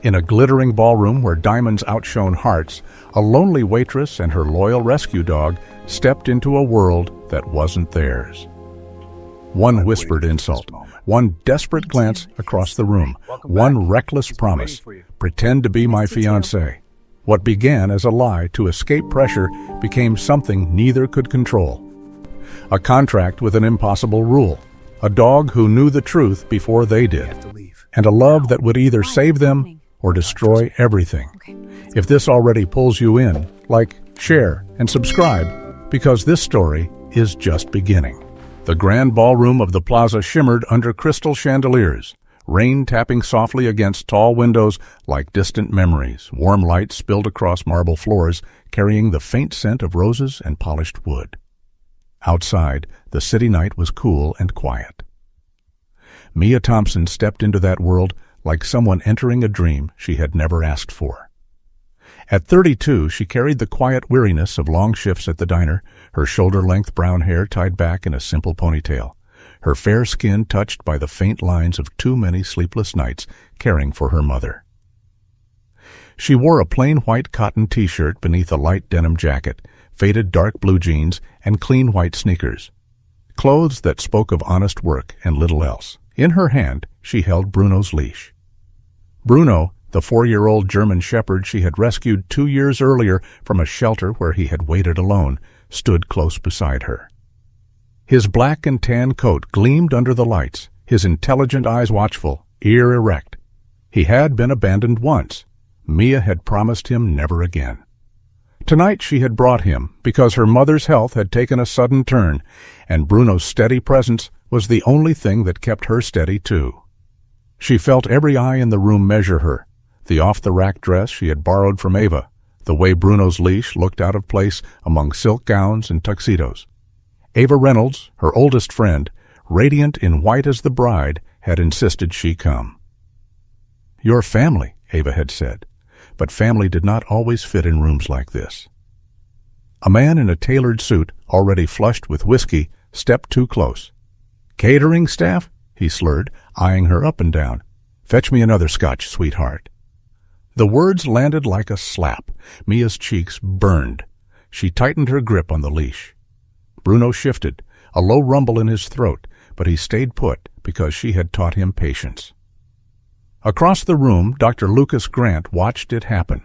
In a glittering ballroom where diamonds outshone hearts, a lonely waitress and her loyal rescue dog stepped into a world that wasn't theirs. One whispered insult, one desperate glance across the room, one reckless promise, "Pretend to be my fiancé." What began as a lie to escape pressure became something neither could control. A contract with an impossible rule, a dog who knew the truth before they did, and a love that would either save them or destroy everything. If this already pulls you in, like, share, and subscribe, because this story is just beginning. The grand ballroom of the plaza shimmered under crystal chandeliers, rain tapping softly against tall windows like distant memories. Warm light spilled across marble floors, carrying the faint scent of roses and polished wood. Outside, the city night was cool and quiet. Mia Thompson stepped into that world like someone entering a dream she had never asked for. At 32, she carried the quiet weariness of long shifts at the diner, her shoulder-length brown hair tied back in a simple ponytail, her fair skin touched by the faint lines of too many sleepless nights caring for her mother. She wore a plain white cotton t-shirt beneath a light denim jacket, faded dark blue jeans, and clean white sneakers. Clothes that spoke of honest work and little else. In her hand, she held Bruno's leash. Bruno, the 4-year-old German shepherd she had rescued 2 years earlier from a shelter where he had waited alone, stood close beside her. His black and tan coat gleamed under the lights, his intelligent eyes watchful, ear erect. He had been abandoned once. Mia had promised him never again. Tonight she had brought him because her mother's health had taken a sudden turn, and Bruno's steady presence was the only thing that kept her steady too. She felt every eye in the room measure her, the off-the-rack dress she had borrowed from Ava, the way Bruno's leash looked out of place among silk gowns and tuxedos. Ava Reynolds, her oldest friend, radiant in white as the bride, had insisted she come. "Your family," Ava had said, but family did not always fit in rooms like this. A man in a tailored suit, already flushed with whiskey, stepped too close. "Catering staff?" he slurred, eyeing her up and down. "Fetch me another scotch, sweetheart." The words landed like a slap. Mia's cheeks burned. She tightened her grip on the leash. Bruno shifted, a low rumble in his throat, but he stayed put because she had taught him patience. Across the room, Dr. Lucas Grant watched it happen.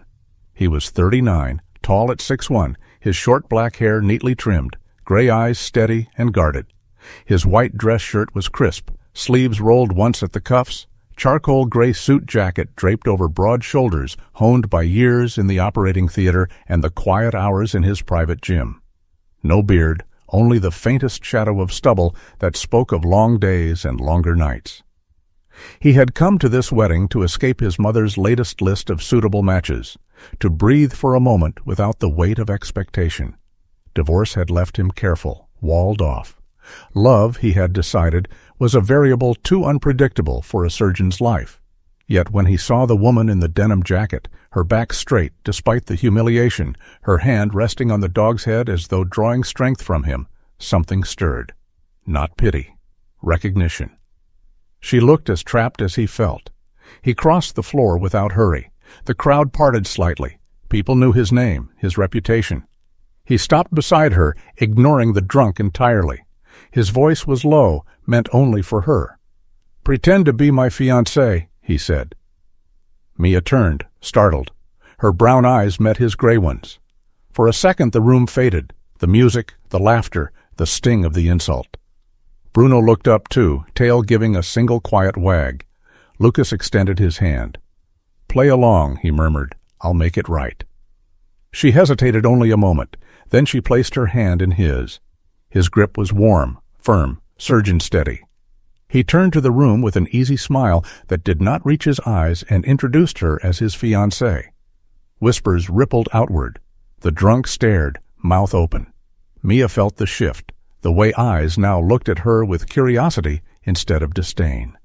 He was 39, tall at 6'1", his short black hair neatly trimmed, gray eyes steady and guarded. His white dress shirt was crisp, sleeves rolled once at the cuffs, charcoal gray suit jacket draped over broad shoulders honed by years in the operating theater and the quiet hours in his private gym. No beard, only the faintest shadow of stubble that spoke of long days and longer nights. He had come to this wedding to escape his mother's latest list of suitable matches, to breathe for a moment without the weight of expectation. Divorce had left him careful, walled off. Love, he had decided, was a variable too unpredictable for a surgeon's life. Yet when he saw the woman in the denim jacket, her back straight despite the humiliation, her hand resting on the dog's head as though drawing strength from him, something stirred. Not pity. Recognition. She looked as trapped as he felt. He crossed the floor without hurry. The crowd parted slightly. People knew his name, his reputation. He stopped beside her, ignoring the drunk entirely. His voice was low, meant only for her. "Pretend to be my fiancé," he said. Mia turned, startled. Her brown eyes met his gray ones. For a second the room faded, the music, the laughter, the sting of the insult. Bruno looked up too, tail giving a single quiet wag. Lucas extended his hand. "Play along," he murmured. "I'll make it right." She hesitated only a moment. Then she placed her hand in his. His grip was warm, firm, surgeon steady. He turned to the room with an easy smile that did not reach his eyes and introduced her as his fiancée. Whispers rippled outward. The drunk stared, mouth open. Mia felt the shift, the way eyes now looked at her with curiosity instead of disdain.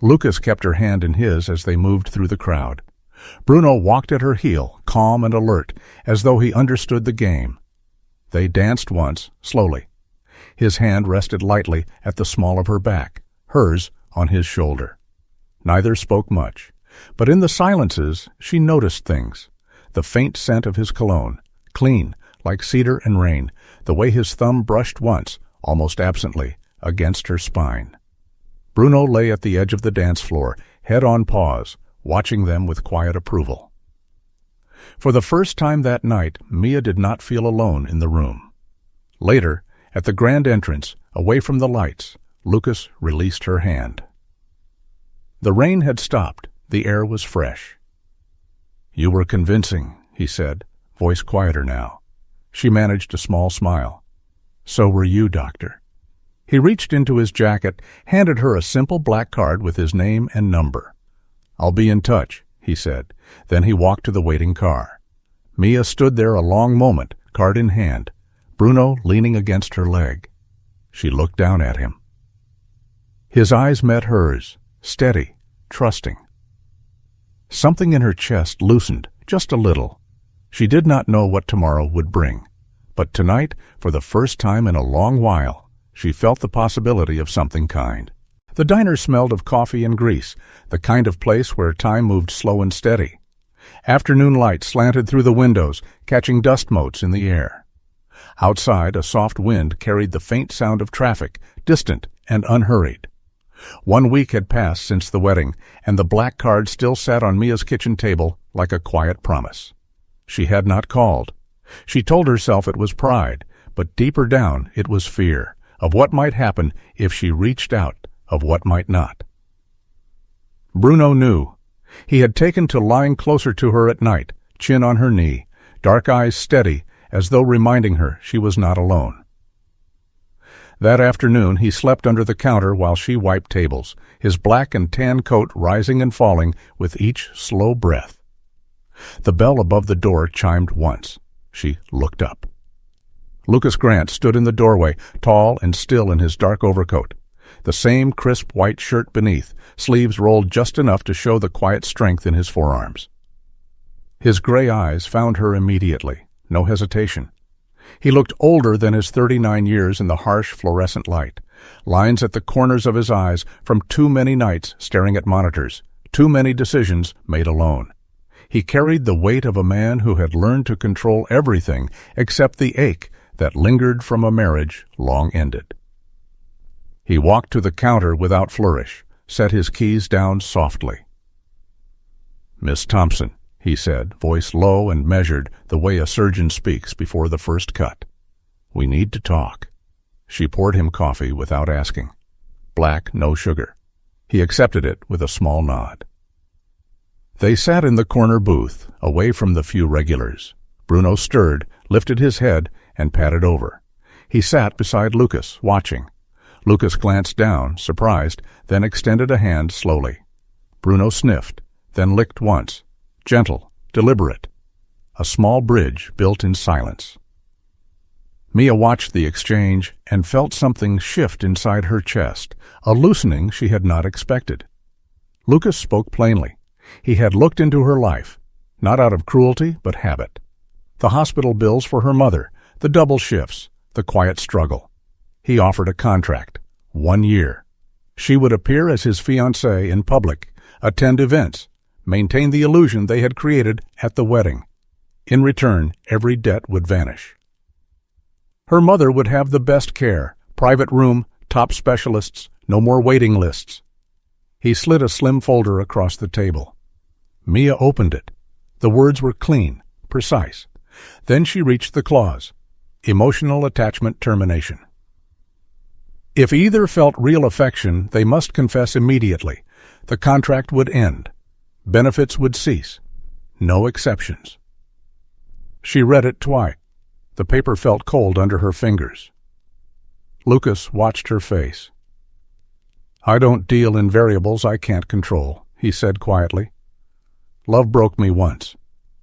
Lucas kept her hand in his as they moved through the crowd. Bruno walked at her heel, calm and alert, as though he understood the game. They danced once, slowly. His hand rested lightly at the small of her back, hers on his shoulder. Neither spoke much. But in the silences, she noticed things. The faint scent of his cologne, clean, like cedar and rain, the way his thumb brushed once, almost absently, against her spine. Bruno lay at the edge of the dance floor, head on paws, watching them with quiet approval. For the first time that night, Mia did not feel alone in the room. Later, at the grand entrance, away from the lights, Lucas released her hand. The rain had stopped. The air was fresh. "You were convincing," he said, voice quieter now. She managed a small smile. "So were you, Doctor." He reached into his jacket, handed her a simple black card with his name and number. "I'll be in touch," he said. Then he walked to the waiting car. Mia stood there a long moment, card in hand, Bruno leaning against her leg. She looked down at him. His eyes met hers, steady, trusting. Something in her chest loosened, just a little. She did not know what tomorrow would bring. But tonight, for the first time in a long while, she felt the possibility of something kind. The diner smelled of coffee and grease, the kind of place where time moved slow and steady. Afternoon light slanted through the windows, catching dust motes in the air. Outside, a soft wind carried the faint sound of traffic, distant and unhurried. 1 week had passed since the wedding, and the black card still sat on Mia's kitchen table like a quiet promise. She had not called. She told herself it was pride, but deeper down it was fear of what might happen if she reached out, of what might not. Bruno knew. He had taken to lying closer to her at night, chin on her knee, dark eyes steady, as though reminding her she was not alone. That afternoon he slept under the counter while she wiped tables, his black and tan coat rising and falling with each slow breath. The bell above the door chimed once. She looked up. Lucas Grant stood in the doorway, tall and still in his dark overcoat. The same crisp white shirt beneath, sleeves rolled just enough to show the quiet strength in his forearms. His gray eyes found her immediately, no hesitation. He looked older than his 39 years in the harsh fluorescent light, lines at the corners of his eyes from too many nights staring at monitors, too many decisions made alone. He carried the weight of a man who had learned to control everything except the ache that lingered from a marriage long ended. He walked to the counter without flourish, set his keys down softly. "Miss Thompson," he said, voice low and measured, the way a surgeon speaks before the first cut. "We need to talk." She poured him coffee without asking. Black, no sugar. He accepted it with a small nod. They sat in the corner booth, away from the few regulars. Bruno stirred, lifted his head, and patted over. He sat beside Lucas, watching. Lucas glanced down, surprised, then extended a hand slowly. Bruno sniffed, then licked once. Gentle, deliberate. A small bridge built in silence. Mia watched the exchange and felt something shift inside her chest, a loosening she had not expected. Lucas spoke plainly. He had looked into her life, not out of cruelty but habit. The hospital bills for her mother, the double shifts, the quiet struggle. He offered a contract, 1 year. She would appear as his fiancée in public, attend events, maintain the illusion they had created at the wedding. In return, every debt would vanish. Her mother would have the best care, private room, top specialists, no more waiting lists. He slid a slim folder across the table. Mia opened it. The words were clean, precise. Then she reached the clause, emotional attachment termination. If either felt real affection, they must confess immediately. The contract would end. Benefits would cease. No exceptions. She read it twice. The paper felt cold under her fingers. Lucas watched her face. "I don't deal in variables I can't control," he said quietly. "Love broke me once.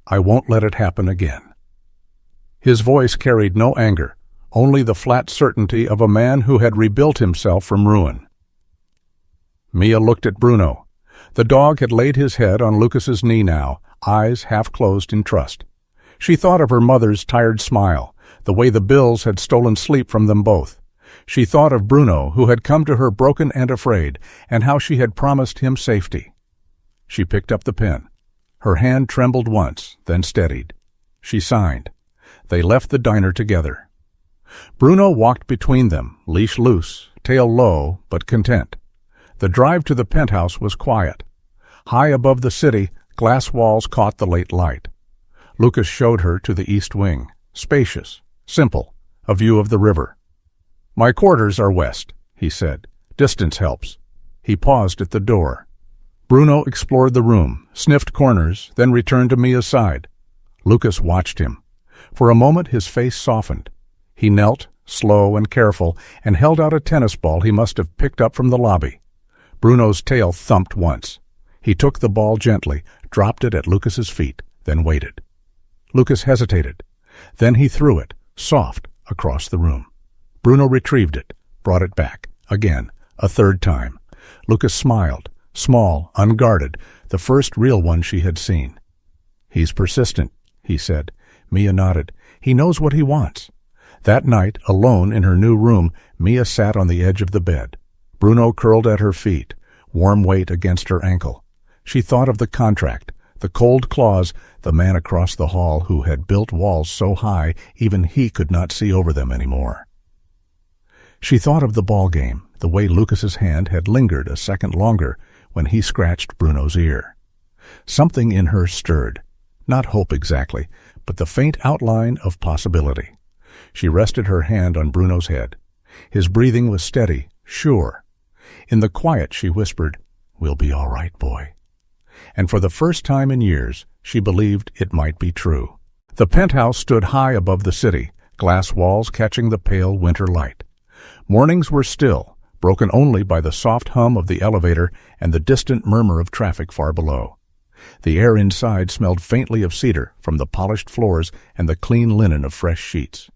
I won't let it happen again." His voice carried no anger, only the flat certainty of a man who had rebuilt himself from ruin. Mia looked at Bruno. The dog had laid his head on Lucas's knee now, eyes half closed in trust. She thought of her mother's tired smile, the way the bills had stolen sleep from them both. She thought of Bruno, who had come to her broken and afraid, and how she had promised him safety. She picked up the pen. Her hand trembled once, then steadied. She signed. They left the diner together. Bruno walked between them, leash loose, tail low, but content. The drive to the penthouse was quiet. High above the city, glass walls caught the late light. Lucas showed her to the east wing, spacious, simple, a view of the river. "My quarters are west," he said. "Distance helps." He paused at the door. Bruno explored the room, sniffed corners, then returned to Mia's side. Lucas watched him. For a moment his face softened. He knelt, slow and careful, and held out a tennis ball he must have picked up from the lobby. Bruno's tail thumped once. He took the ball gently, dropped it at Lucas's feet, then waited. Lucas hesitated. Then he threw it, soft, across the room. Bruno retrieved it, brought it back, again, a third time. Lucas smiled, small, unguarded, the first real one she had seen. "He's persistent," he said. Mia nodded. "He knows what he wants." That night, alone in her new room, Mia sat on the edge of the bed. Bruno curled at her feet, warm weight against her ankle. She thought of the contract, the cold claws, the man across the hall who had built walls so high even he could not see over them anymore. She thought of the ball game, the way Lucas's hand had lingered a second longer when he scratched Bruno's ear. Something in her stirred, not hope exactly, but the faint outline of possibility. She rested her hand on Bruno's head. His breathing was steady, sure. In the quiet she whispered, "We'll be all right, boy." And for the first time in years, she believed it might be true. The penthouse stood high above the city, glass walls catching the pale winter light. Mornings were still, broken only by the soft hum of the elevator and the distant murmur of traffic far below. The air inside smelled faintly of cedar from the polished floors and the clean linen of fresh sheets.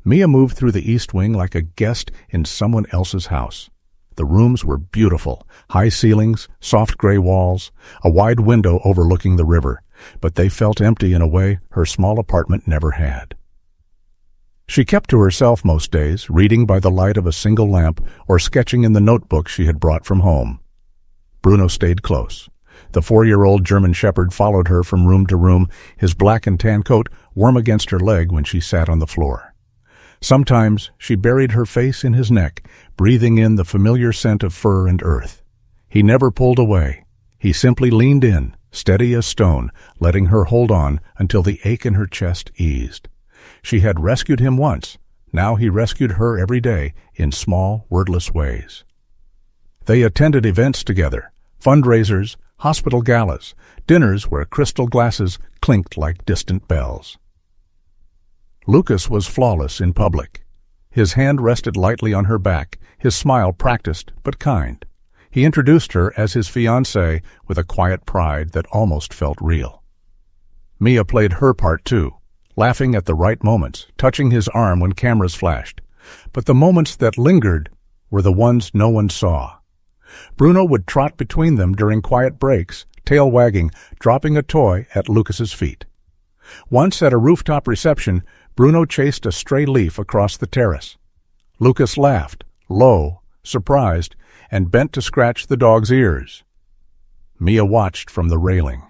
Mia moved through the east wing like a guest in someone else's house. The rooms were beautiful, high ceilings, soft gray walls, a wide window overlooking the river, but they felt empty in a way her small apartment never had. She kept to herself most days, reading by the light of a single lamp or sketching in the notebook she had brought from home. Bruno stayed close. The 4-year-old German shepherd followed her from room to room, his black and tan coat warm against her leg when she sat on the floor. Sometimes she buried her face in his neck, breathing in the familiar scent of fur and earth. He never pulled away. He simply leaned in, steady as stone, letting her hold on until the ache in her chest eased. She had rescued him once. Now he rescued her every day in small, wordless ways. They attended events together, fundraisers, hospital galas, dinners where crystal glasses clinked like distant bells. Lucas was flawless in public. His hand rested lightly on her back, his smile practiced but kind. He introduced her as his fiancée with a quiet pride that almost felt real. Mia played her part too, laughing at the right moments, touching his arm when cameras flashed. But the moments that lingered were the ones no one saw. Bruno would trot between them during quiet breaks, tail wagging, dropping a toy at Lucas's feet. Once at a rooftop reception, Bruno chased a stray leaf across the terrace. Lucas laughed, low, surprised, and bent to scratch the dog's ears. Mia watched from the railing.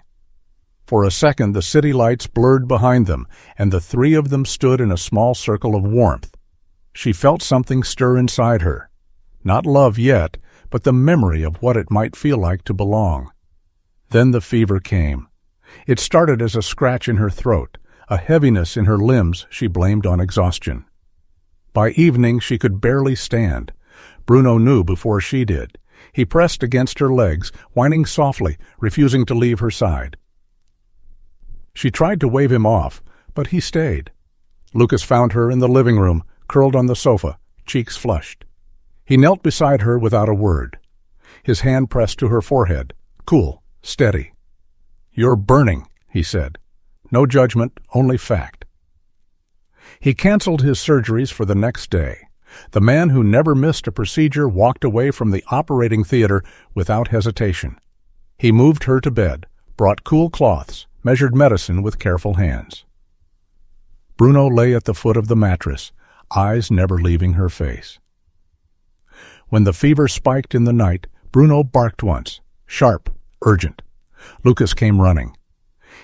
For a second the city lights blurred behind them, and the three of them stood in a small circle of warmth. She felt something stir inside her. Not love yet, but the memory of what it might feel like to belong. Then the fever came. It started as a scratch in her throat, a heaviness in her limbs she blamed on exhaustion. By evening she could barely stand. Bruno knew before she did. He pressed against her legs, whining softly, refusing to leave her side. She tried to wave him off, but he stayed. Lucas found her in the living room, curled on the sofa, cheeks flushed. He knelt beside her without a word. His hand pressed to her forehead, cool, steady. "You're burning," he said. No judgment, only fact. He canceled his surgeries for the next day. The man who never missed a procedure walked away from the operating theater without hesitation. He moved her to bed, brought cool cloths, measured medicine with careful hands. Bruno lay at the foot of the mattress, eyes never leaving her face. When the fever spiked in the night, Bruno barked once, sharp, urgent, Lucas came running.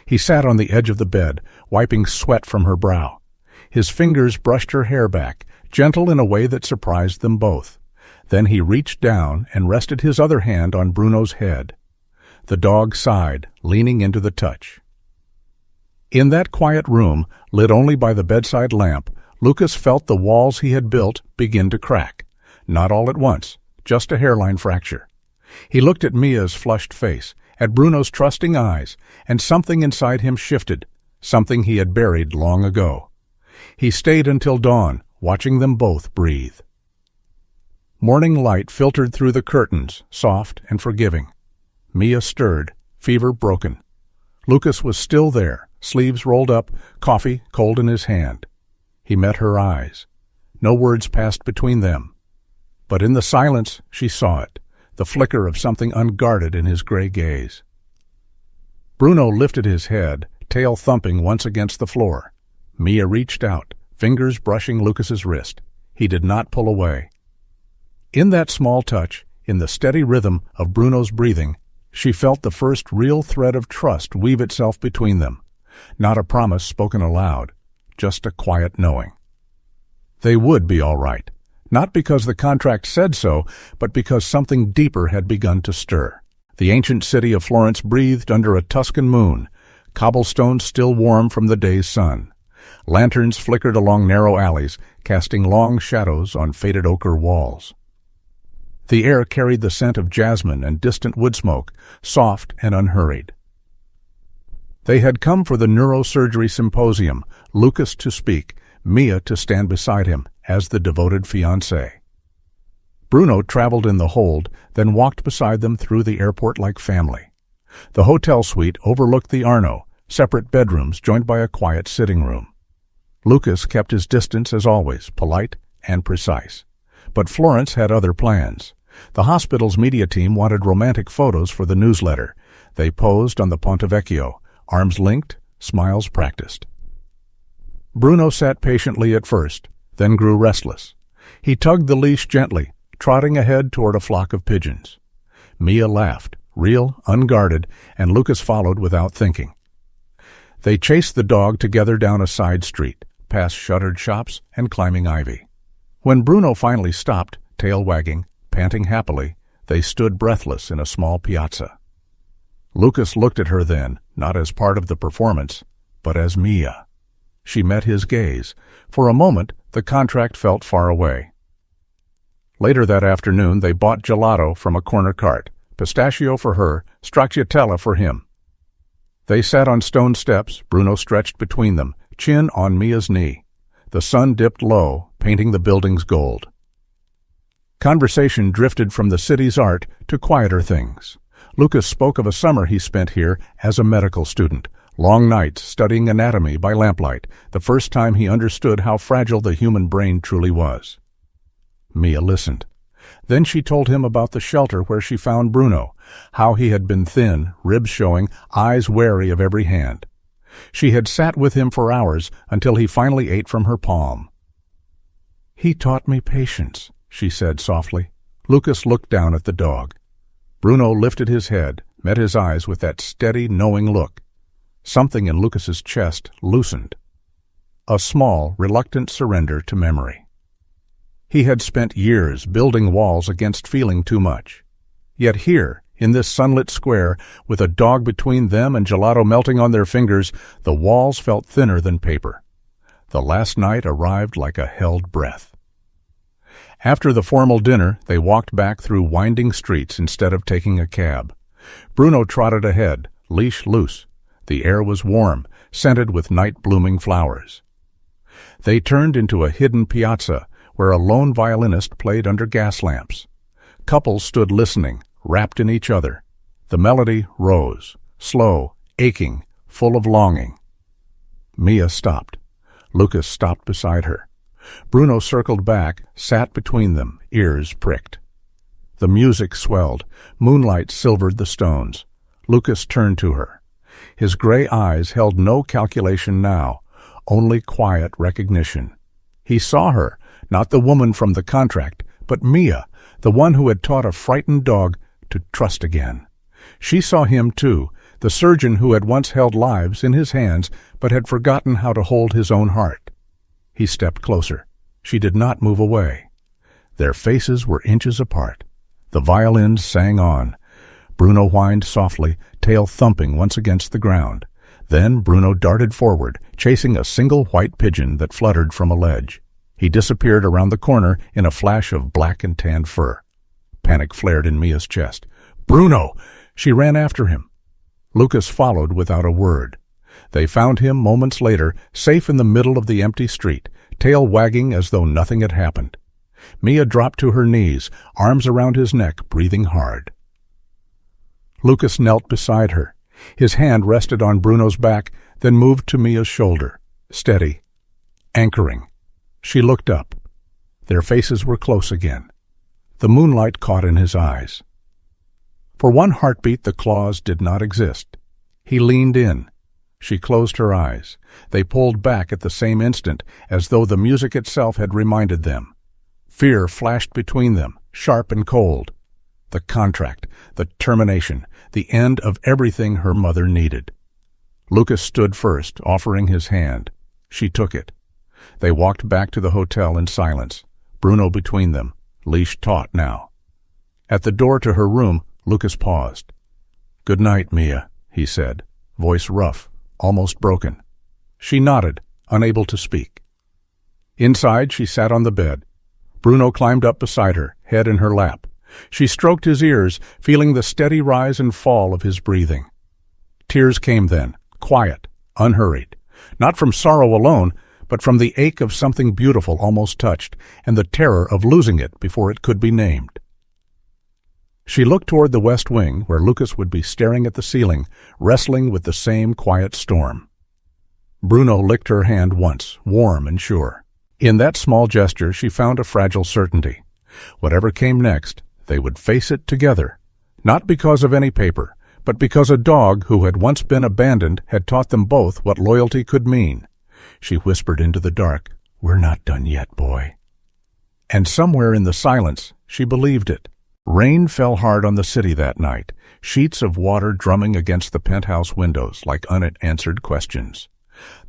He sat on the edge of the bed, wiping sweat from her brow. His fingers brushed her hair back, gentle in a way that surprised them both. Then he reached down and rested his other hand on Bruno's head. The dog sighed, leaning into the touch. In that quiet room, lit only by the bedside lamp, Lucas felt the walls he had built begin to crack. Not all at once, just a hairline fracture. He looked at Mia's flushed face, at Bruno's trusting eyes, and something inside him shifted, something he had buried long ago. He stayed until dawn, watching them both breathe. Morning light filtered through the curtains, soft and forgiving. Mia stirred, fever broken. Lucas was still there, sleeves rolled up, coffee cold in his hand. He met her eyes. No words passed between them. But in the silence she saw it, the flicker of something unguarded in his gray gaze. Bruno lifted his head, tail thumping once against the floor. Mia reached out, fingers brushing Lucas's wrist. He did not pull away. In that small touch, in the steady rhythm of Bruno's breathing, she felt the first real thread of trust weave itself between them. Not a promise spoken aloud, just a quiet knowing. They would be all right, not because the contract said so, but because something deeper had begun to stir. The ancient city of Florence breathed under a Tuscan moon, cobblestones still warm from the day's sun. Lanterns flickered along narrow alleys, casting long shadows on faded ochre walls. The air carried the scent of jasmine and distant wood smoke, soft and unhurried. They had come for the neurosurgery symposium, Lucas to speak, Mia to stand beside him as the devoted fiancée. Bruno traveled in the hold, then walked beside them through the airport like family. The hotel suite overlooked the Arno, separate bedrooms joined by a quiet sitting room. Lucas kept his distance as always, polite and precise. But Florence had other plans. The hospital's media team wanted romantic photos for the newsletter. They posed on the Ponte Vecchio, arms linked, smiles practiced. Bruno sat patiently at first, then grew restless. He tugged the leash gently, trotting ahead toward a flock of pigeons. Mia laughed, real, unguarded, and Lucas followed without thinking. They chased the dog together down a side street, past shuttered shops and climbing ivy. When Bruno finally stopped, tail wagging, panting happily, they stood breathless in a small piazza. Lucas looked at her then, not as part of the performance, but as Mia. She met his gaze. For a moment, the contract felt far away. Later that afternoon, they bought gelato from a corner cart, pistachio for her, stracciatella for him. They sat on stone steps, Bruno stretched between them, chin on Mia's knee. The sun dipped low, painting the buildings gold. Conversation drifted from the city's art to quieter things. Lucas spoke of a summer he spent here as a medical student, long nights studying anatomy by lamplight, the first time he understood how fragile the human brain truly was. Mia listened. Then she told him about the shelter where she found Bruno, how he had been thin, ribs showing, eyes wary of every hand. She had sat with him for hours until he finally ate from her palm. "He taught me patience," she said softly. Lucas looked down at the dog. Bruno lifted his head, met his eyes with that steady, knowing look. Something in Lucas's chest loosened. A small, reluctant surrender to memory. He had spent years building walls against feeling too much. Yet here, in this sunlit square, with a dog between them and gelato melting on their fingers, the walls felt thinner than paper. The last night arrived like a held breath. After the formal dinner, they walked back through winding streets instead of taking a cab. Bruno trotted ahead, leash loose. The air was warm, scented with night-blooming flowers. They turned into a hidden piazza, where a lone violinist played under gas lamps. Couples stood listening, wrapped in each other. The melody rose, slow, aching, full of longing. Mia stopped. Lucas stopped beside her. Bruno circled back, sat between them, ears pricked. The music swelled. Moonlight silvered the stones. Lucas turned to her. His gray eyes held no calculation now, only quiet recognition. He saw her, not the woman from the contract, but Mia, the one who had taught a frightened dog to trust again. She saw him too, the surgeon who had once held lives in his hands but had forgotten how to hold his own heart. He stepped closer. She did not move away. Their faces were inches apart. The violins sang on. Bruno whined softly, tail thumping once against the ground. Then Bruno darted forward, chasing a single white pigeon that fluttered from a ledge. He disappeared around the corner in a flash of black and tan fur. Panic flared in Mia's chest. "Bruno!" She ran after him. Lucas followed without a word. They found him moments later, safe in the middle of the empty street, tail wagging as though nothing had happened. Mia dropped to her knees, arms around his neck, breathing hard. Lucas knelt beside her. His hand rested on Bruno's back, then moved to Mia's shoulder, steady, anchoring. She looked up. Their faces were close again. The moonlight caught in his eyes. For one heartbeat, the claws did not exist. He leaned in. She closed her eyes. They pulled back at the same instant, as though the music itself had reminded them. Fear flashed between them, sharp and cold. The contract, the termination, the end of everything her mother needed. Lucas stood first, offering his hand. She took it. They walked back to the hotel in silence, Bruno between them, leash taut now. At the door to her room, Lucas paused. "Good night, Mia," he said, voice rough, almost broken. She nodded, unable to speak. Inside, she sat on the bed. Bruno climbed up beside her, head in her lap. She stroked his ears, feeling the steady rise and fall of his breathing. Tears came then, quiet, unhurried, not from sorrow alone, but from the ache of something beautiful almost touched, and the terror of losing it before it could be named. She looked toward the west wing, where Lucas would be staring at the ceiling, wrestling with the same quiet storm. Bruno licked her hand once, warm and sure. In that small gesture, she found a fragile certainty. Whatever came next, they would face it together, not because of any paper, but because a dog who had once been abandoned had taught them both what loyalty could mean. She whispered into the dark, "We're not done yet, boy." And somewhere in the silence, she believed it. Rain fell hard on the city that night, sheets of water drumming against the penthouse windows like unanswered questions.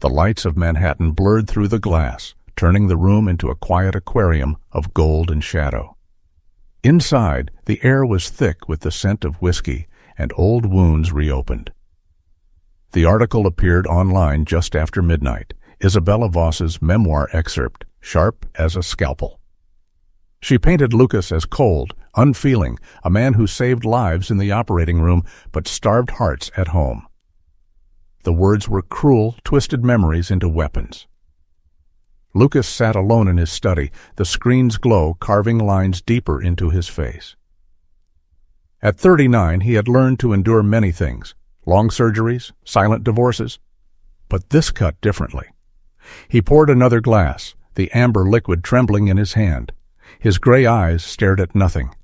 The lights of Manhattan blurred through the glass, turning the room into a quiet aquarium of gold and shadow. Inside, the air was thick with the scent of whiskey, and old wounds reopened. The article appeared online just after midnight, Isabella Voss's memoir excerpt, sharp as a scalpel. She painted Lucas as cold, unfeeling, a man who saved lives in the operating room but starved hearts at home. The words were cruel, twisted memories into weapons. Lucas sat alone in his study, the screen's glow carving lines deeper into his face. At 39, he had learned to endure many things, long surgeries, silent divorces, but this cut differently. He poured another glass, the amber liquid trembling in his hand. His gray eyes stared at nothing.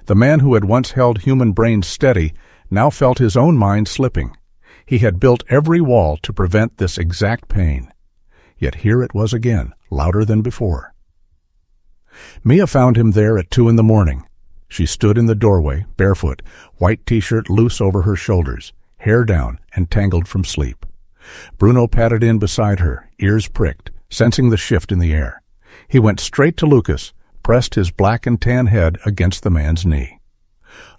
The man who had once held human brains steady now felt his own mind slipping. He had built every wall to prevent this exact pain. Yet here it was again, louder than before. Mia found him there at 2 a.m. She stood in the doorway, barefoot, white t-shirt loose over her shoulders, hair down and tangled from sleep. Bruno padded in beside her, ears pricked, sensing the shift in the air. He went straight to Lucas, pressed his black and tan head against the man's knee.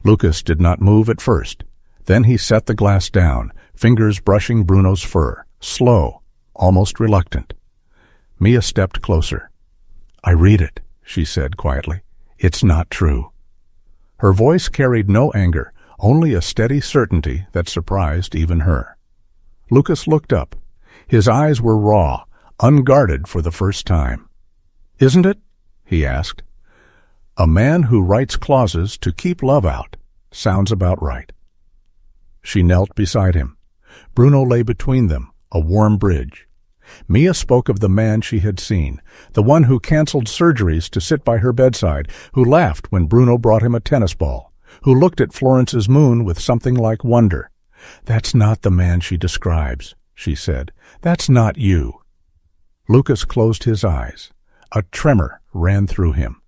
Lucas did not move at first. Then he set the glass down, fingers brushing Bruno's fur, slow, almost reluctant. Mia stepped closer. "I read it," she said quietly. "It's not true." Her voice carried no anger, only a steady certainty that surprised even her. Lucas looked up. His eyes were raw, unguarded for the first time. "Isn't it?" he asked. "A man who writes clauses to keep love out. Sounds about right." She knelt beside him. Bruno lay between them, a warm bridge. Mia spoke of the man she had seen, the one who canceled surgeries to sit by her bedside, who laughed when Bruno brought him a tennis ball, who looked at Florence's moon with something like wonder. "That's not the man she describes," she said. "That's not you." Lucas closed his eyes. A tremor ran through him.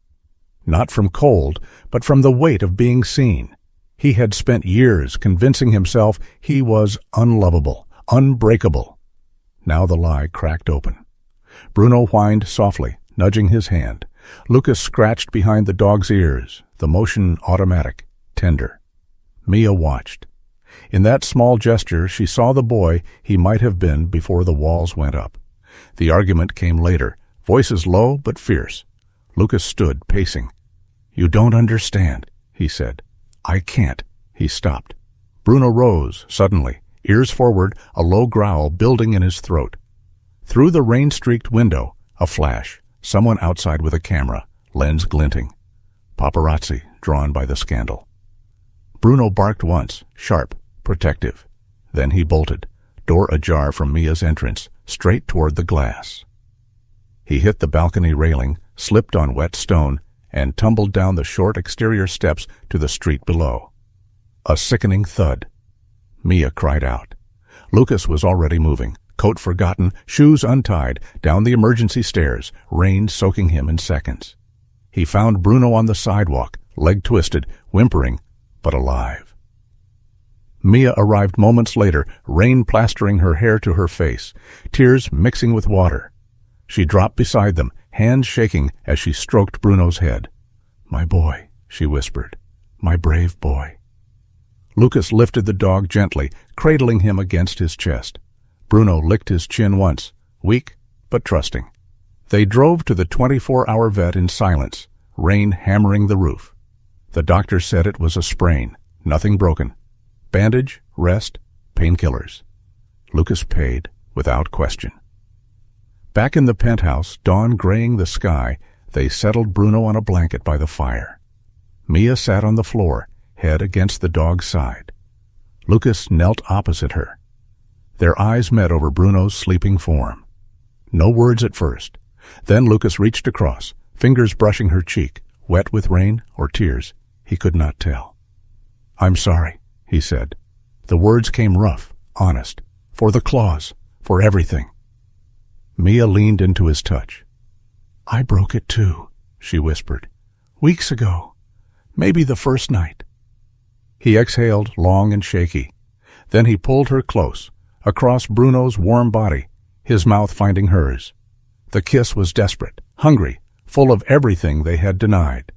Not from cold, but from the weight of being seen. He had spent years convincing himself he was unlovable, unbreakable. Now the lie cracked open. Bruno whined softly, nudging his hand. Lucas scratched behind the dog's ears, the motion automatic, tender. Mia watched. In that small gesture, she saw the boy he might have been before the walls went up. The argument came later, voices low but fierce. Lucas stood, pacing. "You don't understand," he said. "I can't." He stopped. Bruno rose, suddenly, ears forward, a low growl building in his throat. Through the rain-streaked window, a flash, someone outside with a camera, lens glinting. Paparazzi, drawn by the scandal. Bruno barked once, sharp, protective. Then he bolted, door ajar from Mia's entrance, straight toward the glass. He hit the balcony railing, slipped on wet stone, and tumbled down the short exterior steps to the street below. A sickening thud. Mia cried out. Lucas was already moving, coat forgotten, shoes untied, down the emergency stairs, rain soaking him in seconds. He found Bruno on the sidewalk, leg twisted, whimpering, but alive. Mia arrived moments later, rain plastering her hair to her face, tears mixing with water. She dropped beside them, hands shaking as she stroked Bruno's head. "My boy," she whispered, "my brave boy." Lucas lifted the dog gently, cradling him against his chest. Bruno licked his chin once, weak but trusting. They drove to the 24-hour vet in silence, rain hammering the roof. The doctor said it was a sprain, nothing broken. Bandage, rest, painkillers. Lucas paid without question. Back in the penthouse, dawn graying the sky, they settled Bruno on a blanket by the fire. Mia sat on the floor, head against the dog's side. Lucas knelt opposite her. Their eyes met over Bruno's sleeping form. No words at first. Then Lucas reached across, fingers brushing her cheek, wet with rain or tears. He could not tell. "I'm sorry," he said. The words came rough, honest. "For the claws, for everything." Mia leaned into his touch. "I broke it too," she whispered. "Weeks ago. Maybe the first night." He exhaled, long and shaky. Then he pulled her close, across Bruno's warm body, his mouth finding hers. The kiss was desperate, hungry, full of everything they had denied.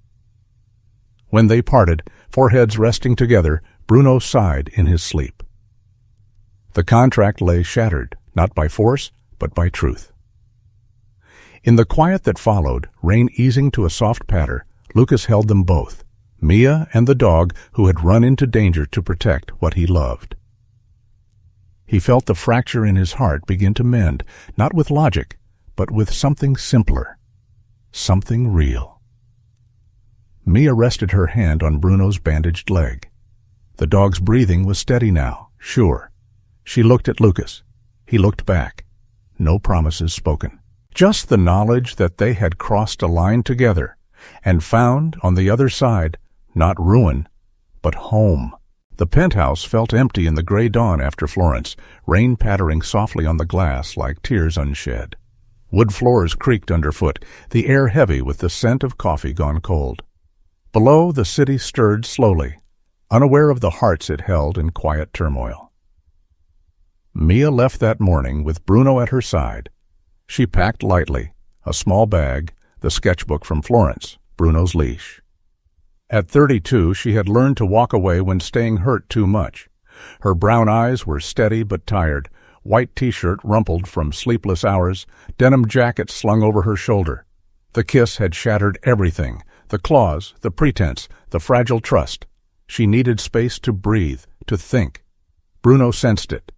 When they parted, foreheads resting together, Bruno sighed in his sleep. The contract lay shattered, not by force, but by truth. In the quiet that followed, rain easing to a soft patter, Lucas held them both, Mia and the dog who had run into danger to protect what he loved. He felt the fracture in his heart begin to mend, not with logic, but with something simpler, something real. Mia rested her hand on Bruno's bandaged leg. The dog's breathing was steady now, sure. She looked at Lucas. He looked back. No promises spoken. Just the knowledge that they had crossed a line together and found, on the other side, not ruin, but home. The penthouse felt empty in the gray dawn after Florence, rain pattering softly on the glass like tears unshed. Wood floors creaked underfoot, the air heavy with the scent of coffee gone cold. Below, the city stirred slowly, unaware of the hearts it held in quiet turmoil. Mia left that morning with Bruno at her side. She packed lightly, a small bag, the sketchbook from Florence, Bruno's leash. At 32, she had learned to walk away when staying hurt too much. Her brown eyes were steady but tired, white t-shirt rumpled from sleepless hours, denim jacket slung over her shoulder. The kiss had shattered everything, the claws, the pretense, the fragile trust. She needed space to breathe, to think. Bruno sensed it.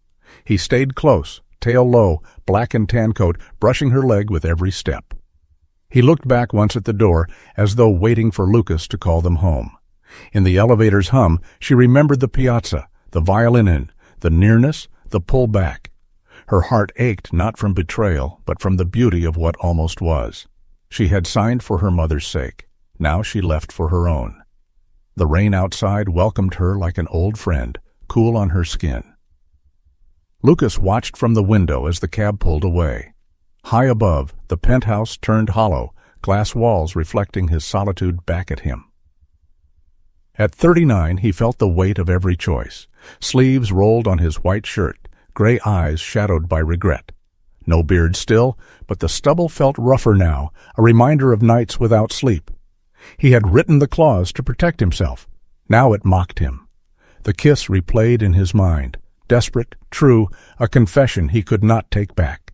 He stayed close, tail low, black and tan coat, brushing her leg with every step. He looked back once at the door, as though waiting for Lucas to call them home. In the elevator's hum, she remembered the piazza, the violin, the nearness, the pull back. Her heart ached not from betrayal, but from the beauty of what almost was. She had signed for her mother's sake. Now she left for her own. The rain outside welcomed her like an old friend, cool on her skin. Lucas watched from the window as the cab pulled away. High above, the penthouse turned hollow, glass walls reflecting his solitude back at him. At 39, he felt the weight of every choice. Sleeves rolled on his white shirt, gray eyes shadowed by regret. No beard still, but the stubble felt rougher now, a reminder of nights without sleep. He had written the clause to protect himself. Now it mocked him. The kiss replayed in his mind, desperate, true, a confession he could not take back.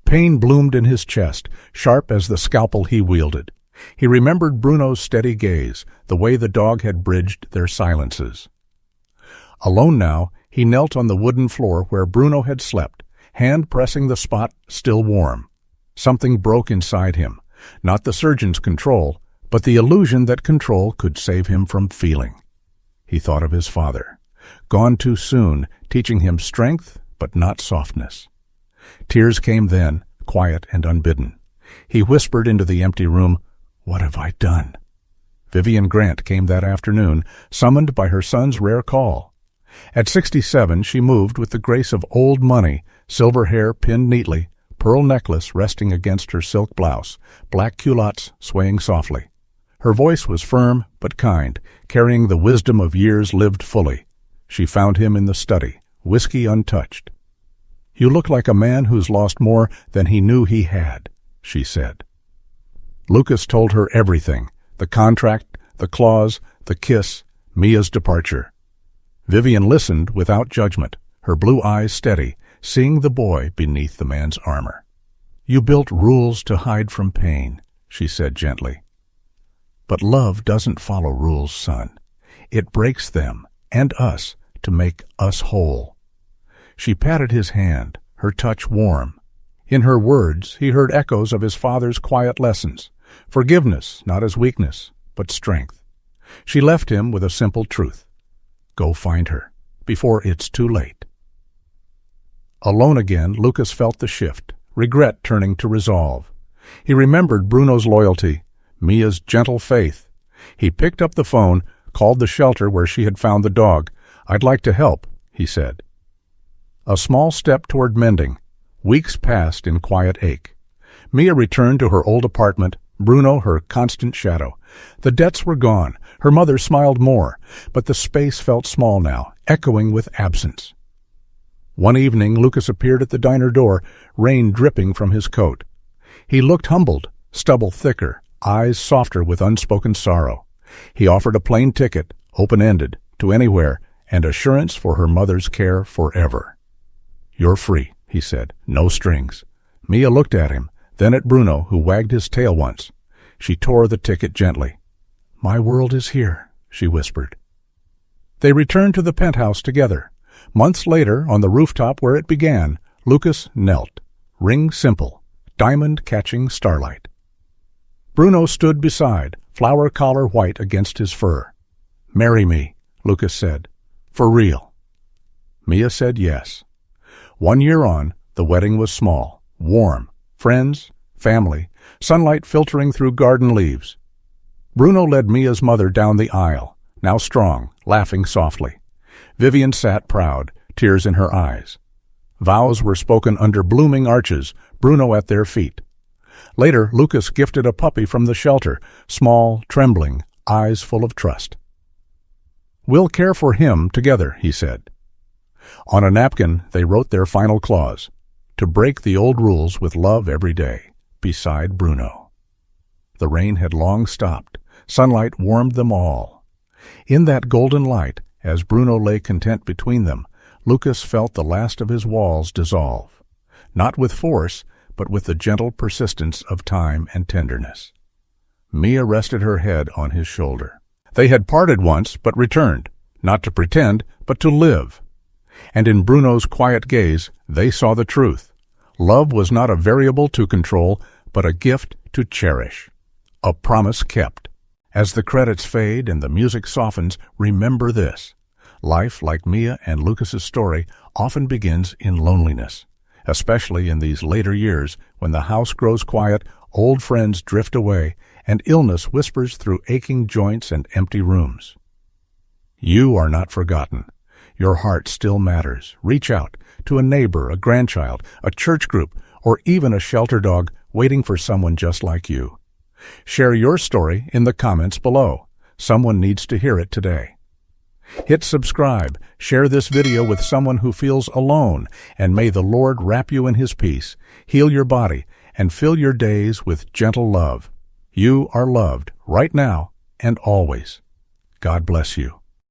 Pain bloomed in his chest, sharp as the scalpel he wielded. He remembered Bruno's steady gaze, the way the dog had bridged their silences. Alone now, he knelt on the wooden floor where Bruno had slept, hand pressing the spot still warm. Something broke inside him, not the surgeon's control, but the illusion that control could save him from feeling. He thought of his father, gone too soon, teaching him strength but not softness. Tears came then, quiet and unbidden. He whispered into the empty room, "What have I done?" Vivian Grant came that afternoon, summoned by her son's rare call. At 67, she moved with the grace of old money, silver hair pinned neatly, pearl necklace resting against her silk blouse, black culottes swaying softly. Her voice was firm but kind, carrying the wisdom of years lived fully. She found him in the study, whiskey untouched. "You look like a man who's lost more than he knew he had," she said. Lucas told her everything, the contract, the clause, the kiss, Mia's departure. Vivian listened without judgment, her blue eyes steady, seeing the boy beneath the man's armor. "You built rules to hide from pain," she said gently. "But love doesn't follow rules, son. It breaks them, and us, to make us whole." She patted his hand, her touch warm. In her words, he heard echoes of his father's quiet lessons. Forgiveness, not as weakness, but strength. She left him with a simple truth. Go find her, before it's too late. Alone again, Lucas felt the shift, regret turning to resolve. He remembered Bruno's loyalty, Mia's gentle faith. He picked up the phone, called the shelter where she had found the dog. "I'd like to help," he said. A small step toward mending. Weeks passed in quiet ache. Mia returned to her old apartment, Bruno her constant shadow. The debts were gone. Her mother smiled more, but the space felt small now, echoing with absence. One evening, Lucas appeared at the diner door, rain dripping from his coat. He looked humbled, stubble thicker, eyes softer with unspoken sorrow. He offered a plain ticket, open-ended, to anywhere, and assurance for her mother's care forever. "You're free," he said, "no strings." Mia looked at him, then at Bruno, who wagged his tail once. She tore the ticket gently. "My world is here," she whispered. They returned to the penthouse together. Months later, on the rooftop where it began, Lucas knelt, ring simple, diamond-catching starlight. Bruno stood beside, flower collar white against his fur. "Marry me," Lucas said. "For real." Mia said yes. 1 year on, the wedding was small, warm, friends, family, sunlight filtering through garden leaves. Bruno led Mia's mother down the aisle, now strong, laughing softly. Vivian sat proud, tears in her eyes. Vows were spoken under blooming arches, Bruno at their feet. Later, Lucas gifted a puppy from the shelter, small, trembling, eyes full of trust. "We'll care for him together," he said. On a napkin, they wrote their final clause, to break the old rules with love every day, beside Bruno. The rain had long stopped. Sunlight warmed them all. In that golden light, as Bruno lay content between them, Lucas felt the last of his walls dissolve, not with force, but with the gentle persistence of time and tenderness. Mia rested her head on his shoulder. They had parted once, but returned, not to pretend, but to live. And in Bruno's quiet gaze, they saw the truth. Love was not a variable to control, but a gift to cherish. A promise kept. As the credits fade and the music softens, remember this. Life, like Mia and Lucas's story, often begins in loneliness, especially in these later years when the house grows quiet, old friends drift away, and illness whispers through aching joints and empty rooms. You are not forgotten. Your heart still matters. Reach out to a neighbor, a grandchild, a church group, or even a shelter dog waiting for someone just like you. Share your story in the comments below. Someone needs to hear it today. Hit subscribe, share this video with someone who feels alone, and may the Lord wrap you in His peace, heal your body, and fill your days with gentle love. You are loved right now and always. God bless you.